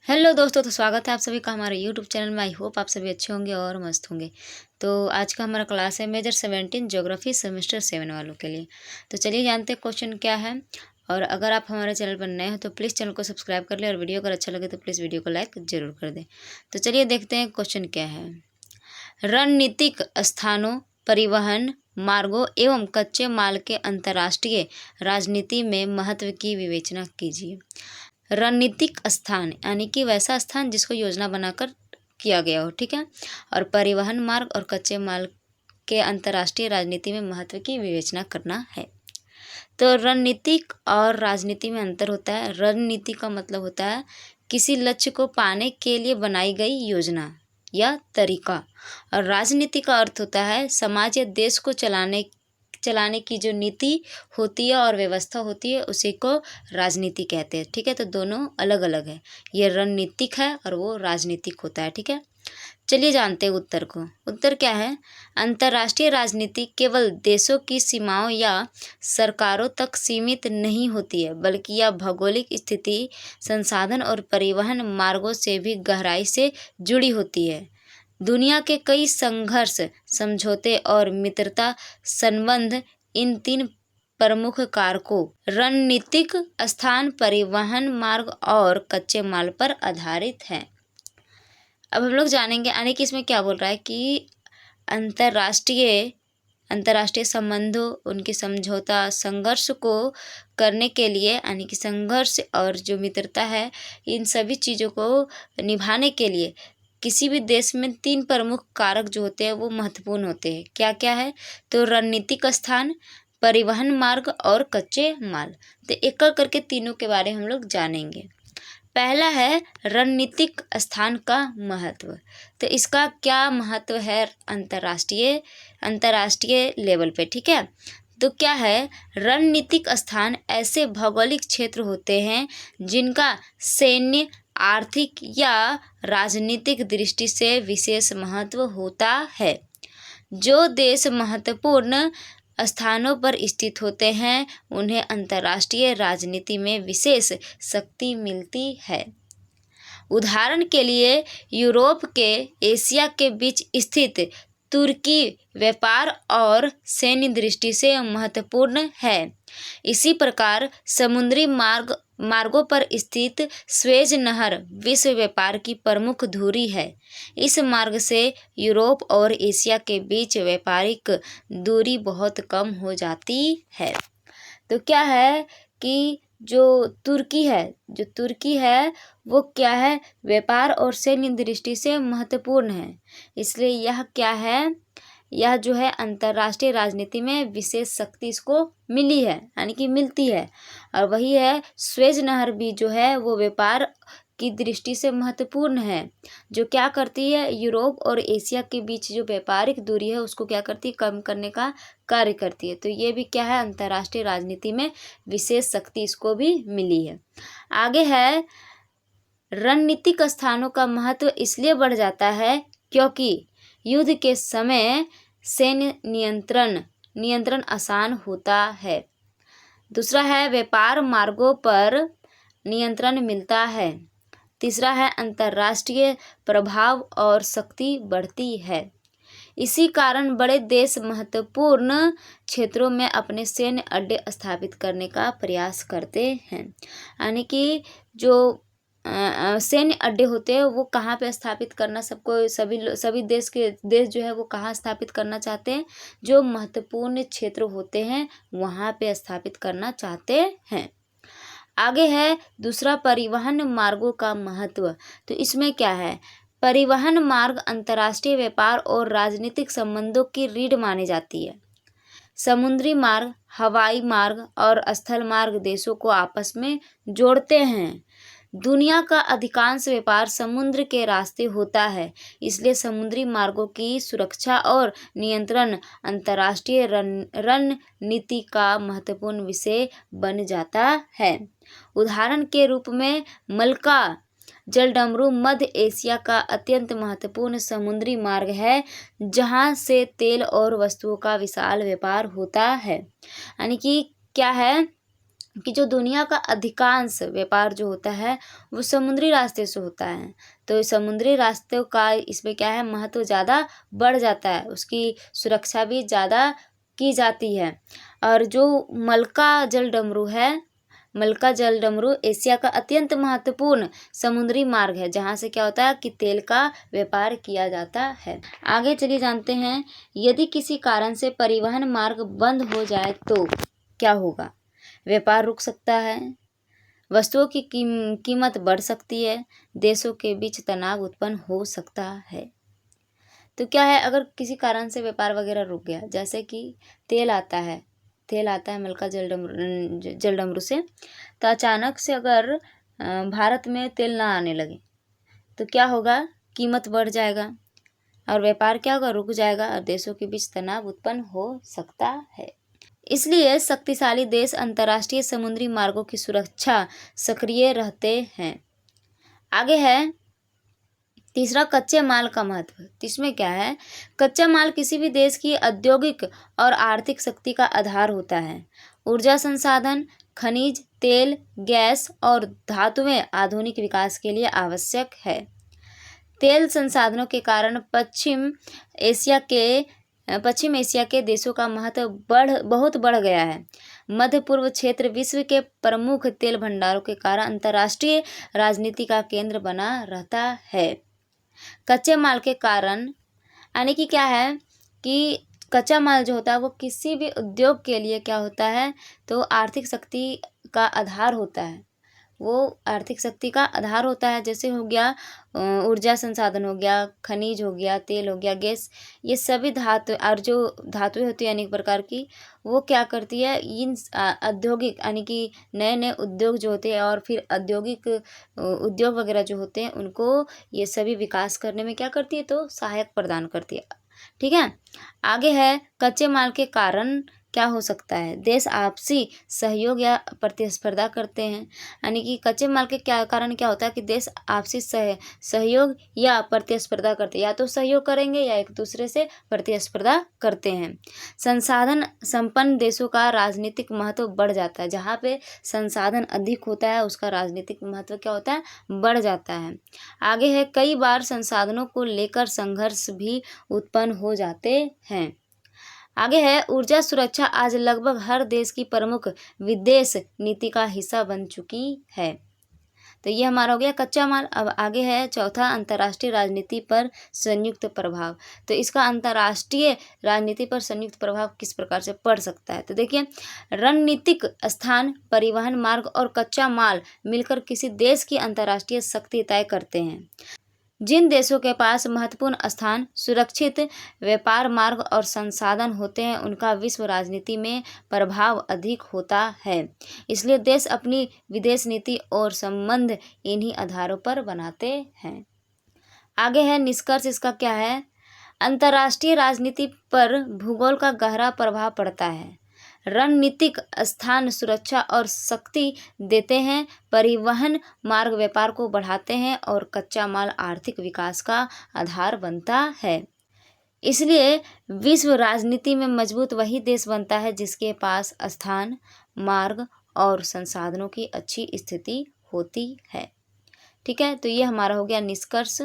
Hello दोस्तों, तो स्वागत है आप सभी का हमारे यूट्यूब चैनल में। आई होप आप सभी अच्छे होंगे और मस्त होंगे। तो आज का हमारा क्लास है मेजर 17 ज्योग्राफी सेमेस्टर 7 वालों के लिए। तो चलिए जानते हैं क्वेश्चन क्या है। और अगर आप हमारे चैनल पर नए हो तो प्लीज़ चैनल को सब्सक्राइब कर लें और वीडियो अगर अच्छा लगे तो प्लीज़ वीडियो को लाइक जरूर कर दें। तो चलिए देखते हैं क्वेश्चन क्या है। रणनीतिक स्थानों, परिवहन मार्गों एवं कच्चे माल के अंतर्राष्ट्रीय राजनीति में महत्व की विवेचना कीजिए। रणनीतिक स्थान यानी कि वैसा स्थान जिसको योजना बनाकर किया गया हो, ठीक है। और परिवहन मार्ग और कच्चे माल के अंतर्राष्ट्रीय राजनीति में महत्व की विवेचना करना है। तो रणनीतिक और राजनीति में अंतर होता है। रणनीति का मतलब होता है किसी लक्ष्य को पाने के लिए बनाई गई योजना या तरीका, और राजनीति का अर्थ होता है समाज या देश को चलाने की जो नीति होती है और व्यवस्था होती है उसी को राजनीति कहते हैं, ठीक है। तो दोनों अलग अलग है, ये रणनीतिक है और वो राजनीतिक होता है, ठीक है। चलिए जानते हैं उत्तर को। उत्तर क्या है? अंतर्राष्ट्रीय राजनीति केवल देशों की सीमाओं या सरकारों तक सीमित नहीं होती है, बल्कि यह भौगोलिक स्थिति, संसाधन और परिवहन मार्गों से भी गहराई से जुड़ी होती है। दुनिया के कई संघर्ष, समझौते और मित्रता संबंध इन तीन प्रमुख कारकों रणनीतिक स्थान, परिवहन मार्ग और कच्चे माल पर आधारित हैं। अब हम लोग जानेंगे यानी कि इसमें क्या बोल रहा है कि अंतर्राष्ट्रीय संबंधों, उनके समझौता, संघर्ष को करने के लिए यानी कि संघर्ष और जो मित्रता है, इन सभी चीज़ों को निभाने के लिए किसी भी देश में तीन प्रमुख कारक जो होते हैं वो महत्वपूर्ण होते हैं। क्या क्या है? तो रणनीतिक स्थान, परिवहन मार्ग और कच्चे माल। तो एक एक करके तीनों के बारे में हम लोग जानेंगे। पहला है रणनीतिक स्थान का महत्व। तो इसका क्या महत्व है अंतर्राष्ट्रीय लेवल पे, ठीक है। तो क्या है? रणनीतिक स्थान ऐसे भौगोलिक क्षेत्र होते हैं जिनका सैन्य, आर्थिक या राजनीतिक दृष्टि से विशेष महत्व होता है। जो देश महत्वपूर्ण स्थानों पर स्थित होते हैं उन्हें अंतर्राष्ट्रीय राजनीति में विशेष शक्ति मिलती है। उदाहरण के लिए यूरोप के एशिया के बीच स्थित तुर्की व्यापार और सैन्य दृष्टि से महत्वपूर्ण है। इसी प्रकार समुद्री मार्गों पर स्थित स्वेज नहर विश्व व्यापार की प्रमुख धुरी है। इस मार्ग से यूरोप और एशिया के बीच व्यापारिक दूरी बहुत कम हो जाती है। तो क्या है कि जो तुर्की है वो क्या है? व्यापार और सैन्य दृष्टि से महत्वपूर्ण है। इसलिए यह क्या है? यह जो है अंतर्राष्ट्रीय राजनीति में विशेष शक्ति इसको मिली है यानी कि मिलती है। और वही है स्वेज नहर भी जो है वो व्यापार की दृष्टि से महत्वपूर्ण है, जो क्या करती है? यूरोप और एशिया के बीच जो व्यापारिक दूरी है उसको क्या करती है? कम करने का कार्य करती है। तो ये भी क्या है? अंतर्राष्ट्रीय राजनीति में विशेष शक्ति इसको भी मिली है। आगे है रणनीतिक स्थानों का महत्व इसलिए बढ़ जाता है क्योंकि युद्ध के समय सैन्य नियंत्रण आसान होता है। दूसरा है व्यापार मार्गों पर नियंत्रण मिलता है। तीसरा है अंतर्राष्ट्रीय प्रभाव और शक्ति बढ़ती है। इसी कारण बड़े देश महत्वपूर्ण क्षेत्रों में अपने सैन्य अड्डे स्थापित करने का प्रयास करते हैं। यानी कि जो सैन्य अड्डे होते हैं वो कहाँ पे स्थापित करना, सभी देश जो है वो कहाँ स्थापित करना चाहते हैं? जो महत्वपूर्ण क्षेत्र होते हैं वहाँ पे स्थापित करना चाहते हैं। आगे है दूसरा परिवहन मार्गों का महत्व। तो इसमें क्या है? परिवहन मार्ग अंतर्राष्ट्रीय व्यापार और राजनीतिक संबंधों की रीढ़ मानी जाती है। समुद्री मार्ग, हवाई मार्ग और स्थल मार्ग देशों को आपस में जोड़ते हैं। दुनिया का अधिकांश व्यापार समुद्र के रास्ते होता है, इसलिए समुद्री मार्गों की सुरक्षा और नियंत्रण अंतर्राष्ट्रीय रणनीति का महत्वपूर्ण विषय बन जाता है। उदाहरण के रूप में मलका जलडमरू मध्य एशिया का अत्यंत महत्वपूर्ण समुद्री मार्ग है, जहां से तेल और वस्तुओं का विशाल व्यापार होता है। यानी कि क्या है? कि जो दुनिया का अधिकांश व्यापार जो होता है वो समुद्री रास्ते से होता है। तो समुद्री रास्तों का इसमें क्या है, महत्व ज़्यादा बढ़ जाता है, उसकी सुरक्षा भी ज़्यादा की जाती है। और जो मलका जल डमरू है, मलका जल डमरू एशिया का अत्यंत महत्वपूर्ण समुद्री मार्ग है, जहाँ से क्या होता है कि तेल का व्यापार किया जाता है। आगे चलिए जानते हैं, यदि किसी कारण से परिवहन मार्ग बंद हो जाए तो क्या होगा। व्यापार रुक सकता है, वस्तुओं की कीमत बढ़ सकती है, देशों के बीच तनाव उत्पन्न हो सकता है। तो क्या है, अगर किसी कारण से व्यापार वगैरह रुक गया, जैसे कि तेल आता है मलका जल डमरू से, तो अचानक से अगर भारत में तेल ना आने लगे तो क्या होगा, कीमत बढ़ जाएगा और व्यापार क्या होगा, रुक जाएगा और देशों के बीच तनाव उत्पन्न हो सकता है। इसलिए शक्तिशाली देश अंतर्राष्ट्रीय समुद्री मार्गों की सुरक्षा सक्रिय रहते हैं। आगे है तीसरा, कच्चे माल का महत्व। इसमें क्या है, कच्चा माल किसी भी देश की औद्योगिक और आर्थिक शक्ति का आधार होता है। ऊर्जा संसाधन, खनिज तेल, गैस और धातुएं आधुनिक विकास के लिए आवश्यक है। तेल संसाधनों के कारण पश्चिम एशिया के देशों का महत्व बहुत बढ़ गया है। मध्य पूर्व क्षेत्र विश्व के प्रमुख तेल भंडारों के कारण अंतर्राष्ट्रीय राजनीति का केंद्र बना रहता है। कच्चे माल के कारण यानी कि क्या है कि कच्चा माल जो होता है वो किसी भी उद्योग के लिए क्या होता है, तो आर्थिक शक्ति का आधार होता है, वो आर्थिक शक्ति का आधार होता है। जैसे हो गया ऊर्जा संसाधन हो गया, खनिज हो गया, तेल हो गया, गैस, ये सभी धातु और जो धातुएं होती है अनेक प्रकार की, वो क्या करती है, इन औद्योगिक यानी कि नए नए उद्योग जो होते हैं और फिर औद्योगिक उद्योग वगैरह जो होते हैं उनको ये सभी विकास करने में क्या करती है, तो सहायक प्रदान करती है। ठीक है, आगे है कच्चे माल के कारण क्या हो सकता है, देश आपसी सहयोग या प्रतिस्पर्धा करते हैं। यानी कि कच्चे माल के कारण क्या होता है कि देश आपसी सहयोग या प्रतिस्पर्धा करते हैं, या तो सहयोग करेंगे या एक दूसरे से प्रतिस्पर्धा करते हैं। संसाधन संपन्न देशों का राजनीतिक महत्व बढ़ जाता है, जहाँ पे संसाधन अधिक होता है उसका राजनीतिक महत्व क्या होता है, बढ़ जाता है। आगे है कई बार संसाधनों को लेकर संघर्ष भी उत्पन्न हो जाते हैं। आगे है ऊर्जा सुरक्षा आज लगभग हर देश की प्रमुख विदेश नीति का हिस्सा बन चुकी है। तो ये हमारा हो गया कच्चा माल। अब आगे है चौथा, अंतर्राष्ट्रीय राजनीति पर संयुक्त प्रभाव। तो इसका अंतर्राष्ट्रीय राजनीति पर संयुक्त प्रभाव किस प्रकार से पड़ सकता है, तो देखिए, रणनीतिक स्थान, परिवहन मार्ग और कच्चा माल मिलकर किसी देश की अंतर्राष्ट्रीय शक्ति तय करते हैं। जिन देशों के पास महत्वपूर्ण स्थान, सुरक्षित व्यापार मार्ग और संसाधन होते हैं उनका विश्व राजनीति में प्रभाव अधिक होता है। इसलिए देश अपनी विदेश नीति और संबंध इन्हीं आधारों पर बनाते हैं। आगे है निष्कर्ष, इसका क्या है, अंतर्राष्ट्रीय राजनीति पर भूगोल का गहरा प्रभाव पड़ता है। रणनीतिक स्थान सुरक्षा और शक्ति देते हैं, परिवहन मार्ग व्यापार को बढ़ाते हैं और कच्चा माल आर्थिक विकास का आधार बनता है। इसलिए विश्व राजनीति में मजबूत वही देश बनता है जिसके पास स्थान, मार्ग और संसाधनों की अच्छी स्थिति होती है। ठीक है, तो ये हमारा हो गया निष्कर्ष।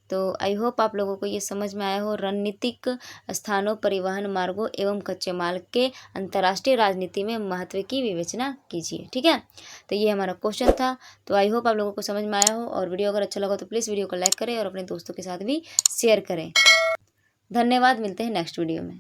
तो आई होप आप लोगों को ये समझ में आया हो। रणनीतिक स्थानों, परिवहन मार्गों एवं कच्चे माल के अंतर्राष्ट्रीय राजनीति में महत्व की विवेचना कीजिए। ठीक है, तो ये हमारा क्वेश्चन था। तो आई होप आप लोगों को समझ में आया हो, और वीडियो अगर अच्छा लगा तो प्लीज़ वीडियो को लाइक करें और अपने दोस्तों के साथ भी शेयर करें। धन्यवाद, मिलते हैं नेक्स्ट वीडियो में।